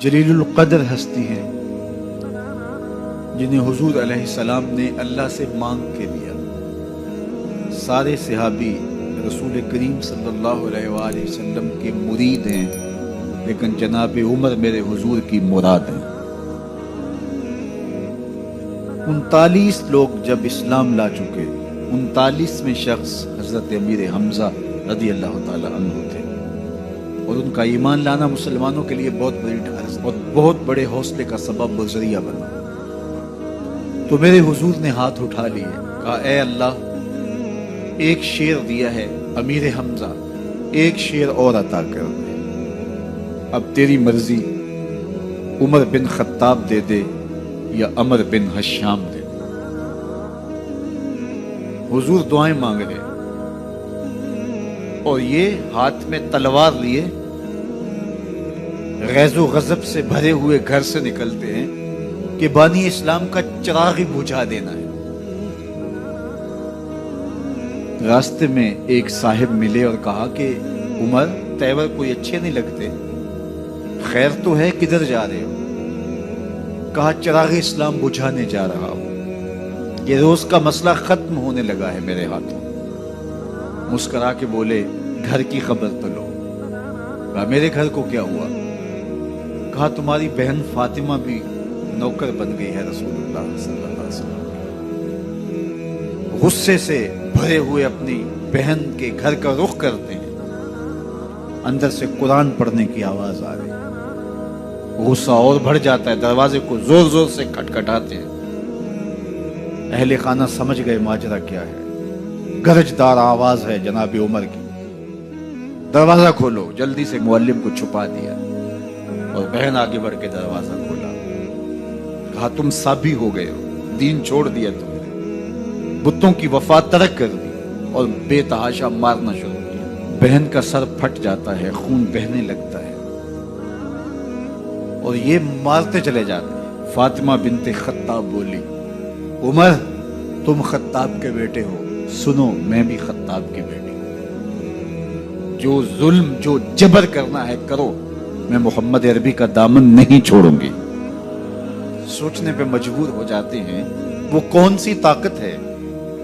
جلیل القدر ہستی ہیں جنہیں حضور علیہ السلام نے اللہ سے مانگ کے دیا۔ سارے صحابی رسول کریم صلی اللہ علیہ وآلہ وسلم کے مرید ہیں، لیکن جناب عمر میرے حضور کی مراد ہیں۔ 39 لوگ جب اسلام لا چکے، 39ویں شخص حضرت امیر حمزہ رضی اللہ تعالی عنہ تھے، اور ان کا ایمان لانا مسلمانوں کے لیے بہت بڑی ڈھارس اور بہت بڑے حوصلے کا سبب و ذریعہ بنا۔ تو میرے حضور نے ہاتھ اٹھا لیے، کہا اے اللہ، ایک شیر دیا ہے امیر حمزہ، ایک شیر اور عطا کر دے، اب تیری مرضی، عمر بن خطاب دے دے یا عمر بن حشام دے دے۔ حضور دعائیں مانگ رہے اور یہ ہاتھ میں تلوار لیے غیظ و غضب سے بھرے ہوئے گھر سے نکلتے ہیں کہ بانی اسلام کا چراغ ہی بجھا دینا ہے۔ راستے میں ایک صاحب ملے اور کہا کہ عمر، تیور کوئی اچھے نہیں لگتے، خیر تو ہے، کدھر جا رہے ہو؟ کہا چراغ اسلام بجھانے جا رہا ہوں، یہ روز کا مسئلہ ختم ہونے لگا ہے میرے ہاتھوں۔ مسکرا کے بولے گھر کی خبر تو لو۔ کہا میرے گھر کو کیا ہوا؟ کہا تمہاری بہن فاطمہ بھی نوکر بن گئی ہے رسول اللہ صلی اللہ علیہ وسلم۔ غصے سے بھرے ہوئے اپنی بہن کے گھر کا رخ کرتے ہیں، اندر سے قرآن پڑھنے کی آواز آ رہی، غصہ اور بڑھ جاتا ہے، دروازے کو زور زور سے کھٹکھٹاتے ہیں۔ اہل خانہ سمجھ گئے ماجرا کیا ہے، گرجدار آواز ہے جناب عمر کی، دروازہ کھولو۔ جلدی سے معلم کو چھپا دیا اور بہن آگے بڑھ کے دروازہ کھولا۔ کہا تم سابی ہو گئے ہو، دین چھوڑ دیا تم نے، بتوں کی وفا ترک کر دی اور بے تحاشا مارنا شروع کیا۔ بہن کا سر پھٹ جاتا ہے، خون بہنے لگتا ہے اور یہ مارتے چلے جاتے ہیں۔ فاطمہ بنت خطاب بولی عمر، تم خطاب کے بیٹے ہو، سنو میں بھی خطاب کی بیٹی ہوں، جو ظلم جو جبر کرنا ہے کرو، میں محمد عربی کا دامن نہیں چھوڑوں گی۔ سوچنے پہ مجبور ہو جاتے ہیں وہ کون سی طاقت ہے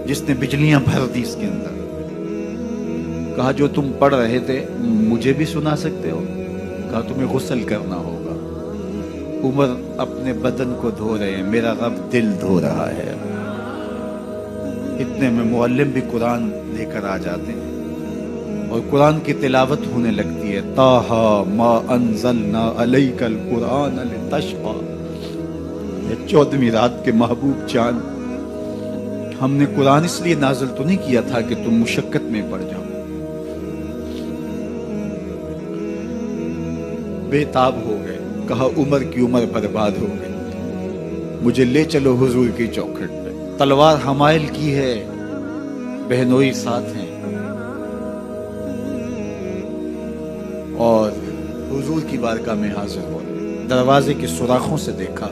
جس نے بجلیاں بھر دی اس کے اندر۔ کہا جو تم پڑھ رہے تھے مجھے بھی سنا سکتے ہو؟ کہا تمہیں غسل کرنا ہوگا۔ عمر اپنے بدن کو دھو رہے ہیں، میرا رب دل دھو رہا ہے۔ اتنے میں معلم بھی قرآن لے کر آ جاتے ہیں اور قرآن کی تلاوت ہونے لگتی ہے۔ طٰہٰ ما انزلنا علیک القرآن لتشقیٰ، 14ویں رات کے محبوب چاند، ہم نے قرآن اس لیے نازل تو نہیں کیا تھا کہ تم مشقت میں پڑ جاؤ۔ بے تاب ہو گئے، کہا عمر کی عمر برباد ہو گئی، مجھے لے چلو حضور کی چوکھٹ پہ۔ تلوار حمائل کی ہے، بہنوئی ساتھ ہیں، اور حضور کی بارگاہ میں حاضر ہو گئے۔ دروازے کے سوراخوں سے دیکھا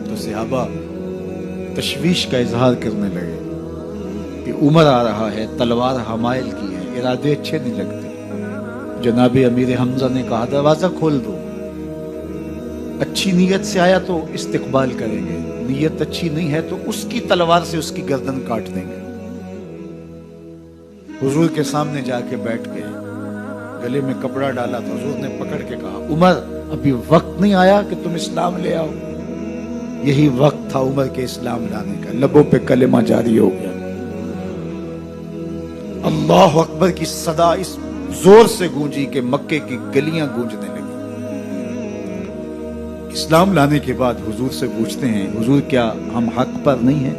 تو صحابہ تشویش کا اظہار کرنے لگے کہ عمر آ رہا ہے، تلوار حمائل کی ہے، ارادے اچھے نہیں لگتے۔ جناب امیر حمزہ نے کہا دروازہ کھول دو، اچھی نیت سے آیا تو استقبال کریں گے، نیت اچھی نہیں ہے تو اس کی تلوار سے اس کی گردن کاٹ دیں گے۔ حضور کے سامنے جا کے بیٹھ گئے، گلے میں کپڑا ڈالا تو حضور نے پکڑ کے کہا عمر، ابھی وقت نہیں آیا کہ تم اسلام لے آؤ؟ یہی وقت تھا عمر کے اسلام لانے کا۔ لبوں پہ کلمہ جاری ہو گیا، اللہ اکبر کی صدا اس زور سے گونجی کہ مکے کی گلیاں گونجنے لگی۔ اسلام لانے کے بعد حضور سے پوچھتے ہیں حضور کیا ہم حق پر نہیں ہیں؟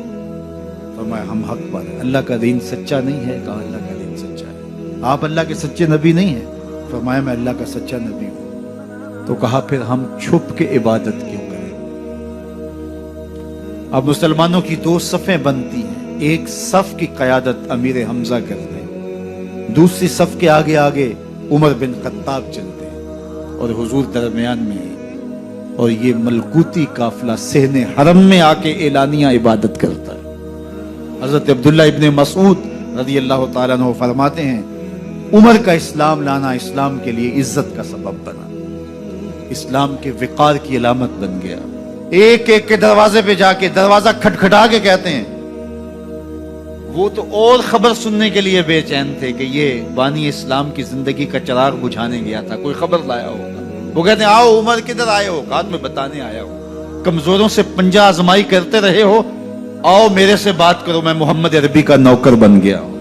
فرمایا ہم حق پر ہیں۔ اللہ کا دین سچا نہیں ہے؟ کہا اللہ کا دین سچا ہے۔ آپ اللہ کے سچے نبی نہیں ہیں؟ فرمایا میں اللہ کا سچا نبی ہوں۔ تو کہا پھر ہم چھپ کے عبادت کیوں کریں؟ اب مسلمانوں کی دو صفیں بنتی ہیں، ایک صف کی قیادت امیر حمزہ کرتے ہیں، دوسری صف کے آگے آگے عمر بن خطاب چلتے ہیں، اور حضور درمیان میں ہیں، اور یہ ملکوتی قافلہ صحن حرم میں آ کے اعلانیہ عبادت کرتا ہے۔ حضرت عبداللہ ابن مسعود رضی اللہ تعالیٰ عنہ فرماتے ہیں عمر کا اسلام لانا اسلام کے لیے عزت کا سبب بنا۔ اسلام کے وقار کی علامت بن گیا. ایک ایک کے دروازے پہ جا کے دروازہ کھٹکھٹا کے کہتے ہیں. وہ تو اور خبر سننے کے لیے بے چین تھے کہ یہ بانی اسلام کی زندگی کا چراغ بجھانے گیا تھا, کوئی خبر لایا ہوگا. وہ کہتے ہیں آؤ عمر کدھر آئے ہو؟ کہا میں بتانے آیا ہوں, کمزوروں سے پنجہ آزمائی کرتے رہے ہو, آؤ میرے سے بات کرو, میں محمد عربی کا نوکر بن گیا ہوں.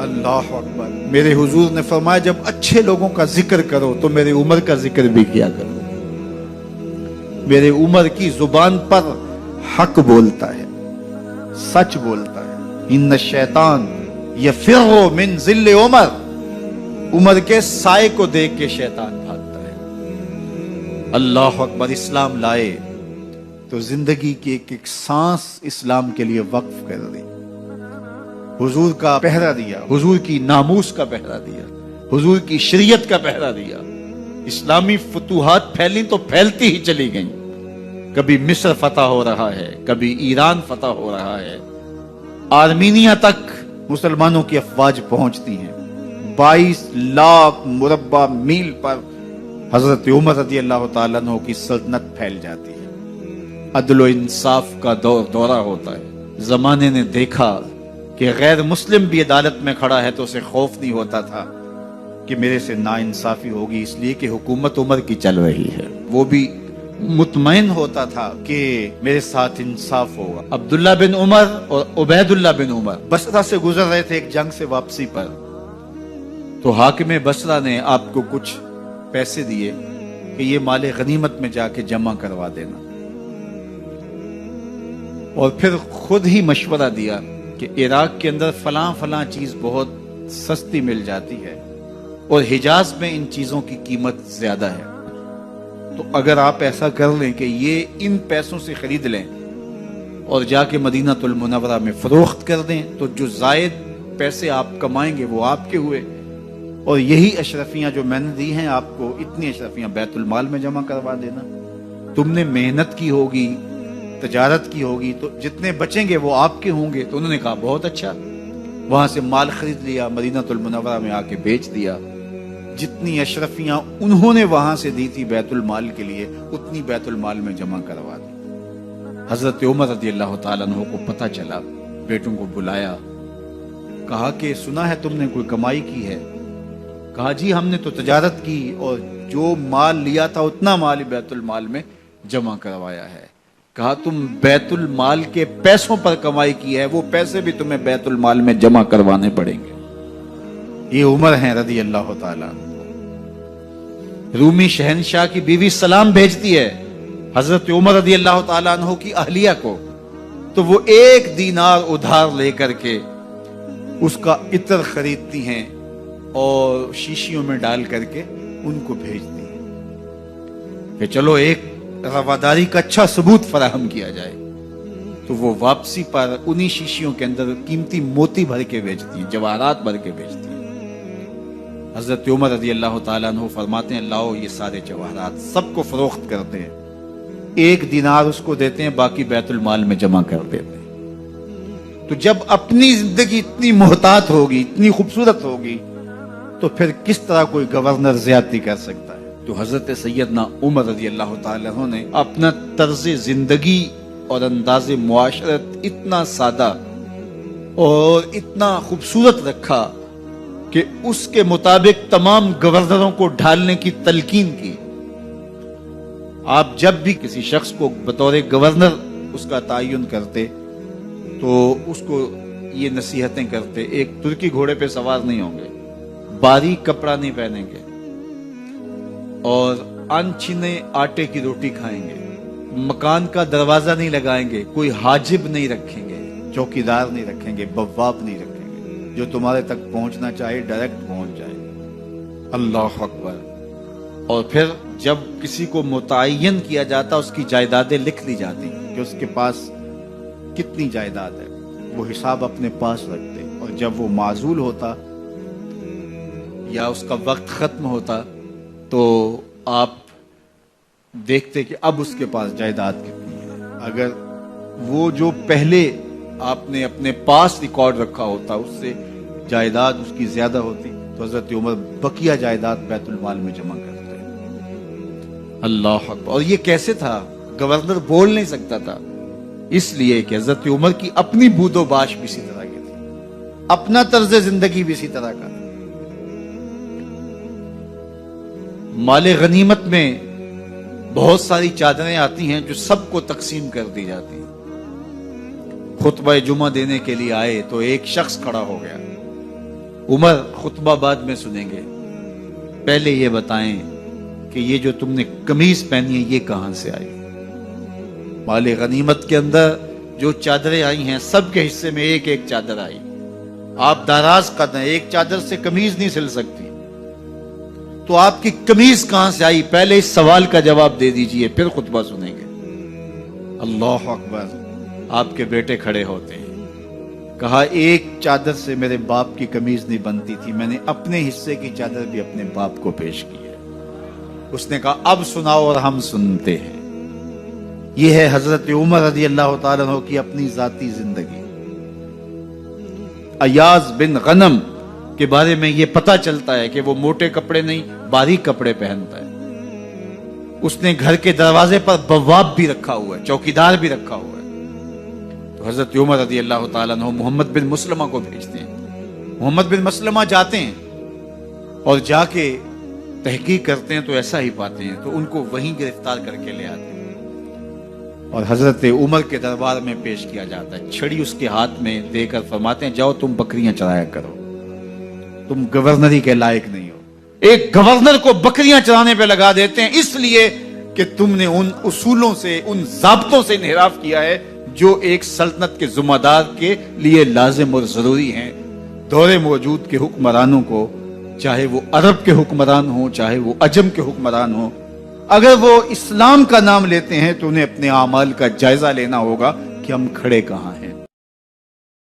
اللہ اکبر. میرے حضور نے فرمایا جب اچھے لوگوں کا ذکر کرو تو میرے عمر کا ذکر بھی کیا کرو. میرے عمر کی زبان پر حق بولتا ہے, سچ بولتا ہے. ان الشیطان یفر من ظل عمر, عمر کے سائے کو دیکھ کے شیطان بھاگتا ہے. اللہ اکبر. اسلام لائے تو زندگی کی ایک ایک سانس اسلام کے لیے وقف کر دی. حضور کا پہرا دیا, حضور کی ناموس کا پہرا دیا, حضور کی شریعت کا پہرا دیا. اسلامی فتوحات پھیلی تو پھیلتی ہی چلی گئیں. کبھی مصر فتح ہو رہا ہے, کبھی ایران فتح ہو رہا ہے, آرمینیا تک مسلمانوں کی افواج پہنچتی ہیں. 22 لاکھ مربع میل پر حضرت عمر رضی اللہ تعالیٰ عنہ کی سلطنت پھیل جاتی ہے. عدل و انصاف کا دورہ ہوتا ہے. زمانے نے دیکھا کہ غیر مسلم بھی عدالت میں کھڑا ہے تو اسے خوف نہیں ہوتا تھا کہ میرے سے ناانصافی ہوگی, اس لیے کہ حکومت عمر کی چل رہی ہے. وہ بھی مطمئن ہوتا تھا کہ میرے ساتھ انصاف ہوگا. عبداللہ بن عمر اور عبید اللہ بن عمر بصرہ سے گزر رہے تھے ایک جنگ سے واپسی پر, تو حاکم بصرہ نے آپ کو کچھ پیسے دیے کہ یہ مال غنیمت میں جا کے جمع کروا دینا, اور پھر خود ہی مشورہ دیا کہ عراق کے اندر فلاں فلاں چیز بہت سستی مل جاتی ہے اور حجاز میں ان چیزوں کی قیمت زیادہ ہے, تو اگر آپ ایسا کر لیں کہ یہ ان پیسوں سے خرید لیں اور جا کے مدینہ المنورہ میں فروخت کر دیں تو جو زائد پیسے آپ کمائیں گے وہ آپ کے ہوئے, اور یہی اشرفیاں جو میں نے دی ہیں آپ کو, اتنی اشرفیاں بیت المال میں جمع کروا دینا. تم نے محنت کی ہوگی, تجارت کی ہوگی, تو جتنے بچیں گے وہ آپ کے ہوں گے. تو انہوں نے کہا بہت اچھا. وہاں سے مال خرید لیا, مدینہ المنورہ میں آ کے بیچ دیا. جتنی اشرفیاں انہوں نے وہاں سے دی تھی بیت المال کے لیے, اتنی بیت المال میں جمع کروا دی. حضرت عمر رضی اللہ تعالیٰ عنہ کو پتہ چلا, بیٹوں کو بلایا, کہا کہ سنا ہے تم نے کوئی کمائی کی ہے؟ کہا جی ہم نے تو تجارت کی اور جو مال لیا تھا اتنا مال بیت المال میں جمع کروایا ہے. کہا تم بیت المال کے پیسوں پر کمائی کی ہے, وہ پیسے بھی تمہیں بیت المال میں جمع کروانے پڑیں گے. یہ عمر ہیں رضی اللہ تعالیٰ. رومی شہنشاہ کی بیوی سلام بھیجتی ہے حضرت عمر رضی اللہ تعالیٰ عنہ کی اہلیہ کو, تو وہ 1 دینار ادھار لے کر کے اس کا عطر خریدتی ہیں اور شیشیوں میں ڈال کر کے ان کو بھیجتی ہیں کہ چلو ایک رواداری کا اچھا ثبوت فراہم کیا جائے. تو وہ واپسی پر انہی شیشیوں کے اندر قیمتی موتی بھر کے بیچتی ہیں, جواہرات بھر کے بیچتی ہیں. حضرت عمر رضی اللہ تعالیٰ عنہ فرماتے ہیں لاؤ یہ سارے جواہرات, سب کو فروخت کرتے ہیں, 1 دینار اس کو دیتے ہیں, باقی بیت المال میں جمع کر دیتے ہیں. تو جب اپنی زندگی اتنی محتاط ہوگی, اتنی خوبصورت ہوگی, تو پھر کس طرح کوئی گورنر زیادتی کر سکتا ہے؟ تو حضرت سیدنا عمر رضی اللہ تعالیٰ عنہ نے اپنا طرز زندگی اور انداز معاشرت اتنا سادہ اور اتنا خوبصورت رکھا کہ اس کے مطابق تمام گورنروں کو ڈھالنے کی تلقین کی. آپ جب بھی کسی شخص کو بطور گورنر اس کا تعین کرتے تو اس کو یہ نصیحتیں کرتے, ایک ترکی گھوڑے پہ سوار نہیں ہوں گے, باریک کپڑا نہیں پہنیں گے, اور انچھنے آٹے کی روٹی کھائیں گے, مکان کا دروازہ نہیں لگائیں گے, کوئی حاجب نہیں رکھیں گے, چوکیدار نہیں رکھیں گے, بواب نہیں رکھیں گے, جو تمہارے تک پہنچنا چاہے ڈائریکٹ پہنچ جائے. اللہ اکبر. اور پھر جب کسی کو متعین کیا جاتا اس کی جائیدادیں لکھ لی جاتی کہ اس کے پاس کتنی جائیداد ہے, وہ حساب اپنے پاس رکھتے, اور جب وہ معزول ہوتا یا اس کا وقت ختم ہوتا تو آپ دیکھتے کہ اب اس کے پاس جائیداد کتنی ہے. اگر وہ جو پہلے آپ نے اپنے پاس ریکارڈ رکھا ہوتا اس سے جائیداد اس کی زیادہ ہوتی تو حضرت عمر بقیہ جائیداد بیت المال میں جمع کرتے ہیں۔ اللہ اکبر۔ اور یہ کیسے تھا؟ گورنر بول نہیں سکتا تھا، اس لیے کہ حضرت عمر کی اپنی بود و باش بھی اسی طرح کی تھی، اپنا طرز زندگی بھی اسی طرح کا تھا۔ مال غنیمت میں بہت ساری چادریں آتی ہیں جو سب کو تقسیم کر دی جاتی ہیں۔ خطبہ جمعہ دینے کے لیے آئے تو ایک شخص کھڑا ہو گیا، عمر خطبہ بعد میں سنیں گے، پہلے یہ بتائیں کہ یہ جو تم نے قمیض پہنی ہے یہ کہاں سے آئی؟ مال غنیمت کے اندر جو چادریں آئی ہیں سب کے حصے میں ایک ایک چادر آئی، آپ داراز قد ہیں، ایک چادر سے قمیض نہیں سل سکتی، تو آپ کی قمیض کہاں سے آئی؟ پہلے اس سوال کا جواب دے دیجئے، پھر خطبہ سنیں گے۔ اللہ اکبر۔ آپ کے بیٹے کھڑے ہوتے ہیں، کہا ایک چادر سے میرے باپ کی قمیض نہیں بنتی تھی، میں نے اپنے حصے کی چادر بھی اپنے باپ کو پیش کی ہے۔ اس نے کہا اب سناؤ، اور ہم سنتے ہیں۔ یہ ہے حضرت عمر رضی اللہ تعالیٰ عنہ کی اپنی ذاتی زندگی۔ ایاز بن غنم کے بارے میں یہ پتا چلتا ہے کہ وہ موٹے کپڑے نہیں باریک کپڑے پہنتا ہے۔ اس نے گھر کے دروازے پر بواب بھی رکھا ہوا ہے، چوکیدار بھی رکھا ہوا ہے۔ تو حضرت عمر رضی اللہ تعالیٰ عنہ محمد بن مسلمہ کو بھیجتے ہیں، محمد بن مسلمہ جاتے ہیں اور جا کے تحقیق کرتے ہیں تو ایسا ہی پاتے ہیں، تو ان کو وہیں گرفتار کر کے لے آتے ہیں اور حضرت عمر کے دربار میں پیش کیا جاتا ہے۔ چھڑی اس کے ہاتھ میں دے کر فرماتے ہیں جاؤ تم بکریاں چرایا کرو، تم گورنری کے لائق نہیں ہو۔ ایک گورنر کو بکریاں چرانے پہ لگا دیتے ہیں اس لیے کہ تم نے ان اصولوں سے، ان ضابطوں سے انحراف کیا ہے جو ایک سلطنت کے ذمہ دار کے لیے لازم اور ضروری ہیں۔ دور موجود کے حکمرانوں کو، چاہے وہ عرب کے حکمران ہوں چاہے وہ عجم کے حکمران ہوں، اگر وہ اسلام کا نام لیتے ہیں تو انہیں اپنے اعمال کا جائزہ لینا ہوگا کہ ہم کھڑے کہاں ہیں۔